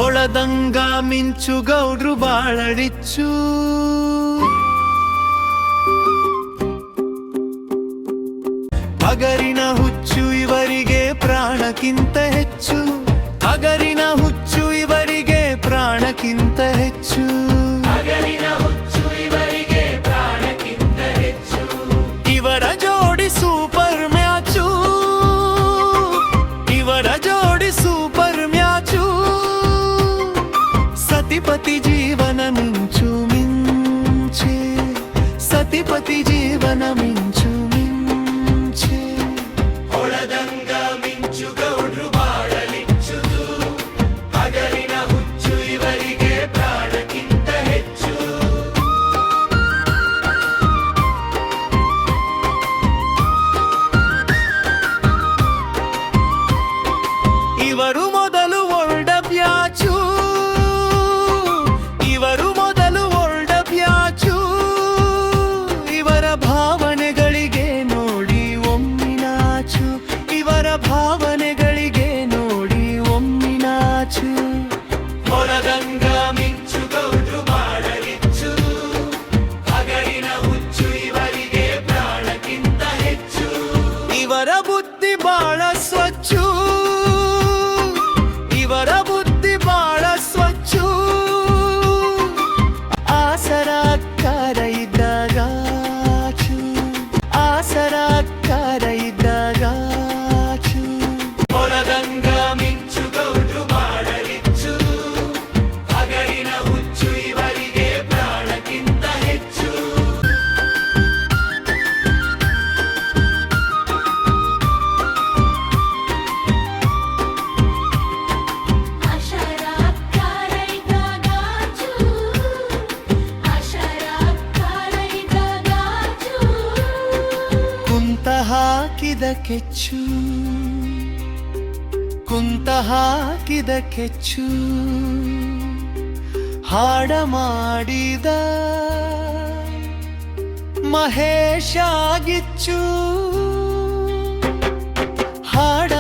ಹೊಳದಂಗ ಮಿಂಚು ಗೌಡ್ರು ಬಾಳಡಿಚ್ಚು ಹಗರಿನ ಹುಚ್ಚು ಇವರಿಗೆ ಪ್ರಾಣಕ್ಕಿಂತ ಹೆಚ್ಚು ಹಗರಿನ ಹುಚ್ಚು ಇವರಿಗೆ ಪ್ರಾಣಕ್ಕಿಂತ ಹೆಚ್ಚು ಹಗಲಿನ ಹುಚ್ಚು ಇವರಿಗೆ ಪ್ರಾಣಕ್ಕಿಂತ ಹೆಚ್ಚು ಇವರ ಜೋಡಿ ಸೂಪರ್ ಮ್ಯಾಚು ಇವರ ಜೋಡಿ ಸೂಪರ್ ಮ್ಯಾಚು ಸತಿಪತಿ ಜೀವನ ಮಿಂಚು ಮಿಂಚೆ ಸತಿಪತಿ ಜೀವನ ಮಿಂಚು ಮಿಂಚೆ ಹೊಳದಂಗ ಮಿಂಚು ಗೌಡ್ರು ಬಾಳಲಿಚ್ಚುದು ಹಗಲಿನ ಹುಚ್ಚು ಇವರಿಗೆ ಪ್ರಾಣಕ್ಕಿಂತ ಹೆಚ್ಚು ಇವರು ಮೊದಲು ಒಳ್ಡ ಬ್ಯಾಚು ಇವರು ಮೊದಲು ಒಳ್ಡ ಬ್ಯಾಚು ಇವರ ಭಾವನೆಗಳಿಗೆ ನೋಡಿ ಒಮ್ಮಿನಾಚು ಇವರ ಭಾವನೆಗಳಿಗೆ ನೋಡಿ ಒಮ್ಮಿನಾಚು ಹೊಳದಂಗ ಮಿಂಚು ಗೌಡ್ರು ಬಾಳಲಿಚ್ಚುದು ಹಗಲಿನ ಹುಚ್ಚು ಇವರಿಗೆ ಪ್ರಾಣಕ್ಕಿಂತ ಹೆಚ್ಚು ಇವರ ಬುದ್ಧಿ ಬಾಳ ಸ್ವಚ್ಛು ಇವರ ಬುದ್ಧಿ ಬಾಳ ಸ್ವಚ್ಛು ಆಸರ ಅಕ್ಕಾರ ಇದ್ದಾಗಾಚು ಆಸರ ಅಕ್ಕಾರ ಇದ್ದಾಗಾಚು ಹೊಳದಂಗ ಮಿಂಚು ಗೌಡ್ರು ಬಾಳಲಿಚ್ಚುದು ಹಗಲಿನ ಹುಚ್ಚು ಇವರಿಗೆ ಪ್ರಾಣಕ್ಕಿಂತ ಹೆಚ್ಚು ಕುಂತ ಹಾಕಿದ ಕೆಚ್ಚು ಕುಂತ ಹಾಕಿದ ಕೆಚ್ಚು ಹಾಡ ಮಾಡಿದ ಮಹೇಶ ಗಿಚ್ಚು ಹಾಡ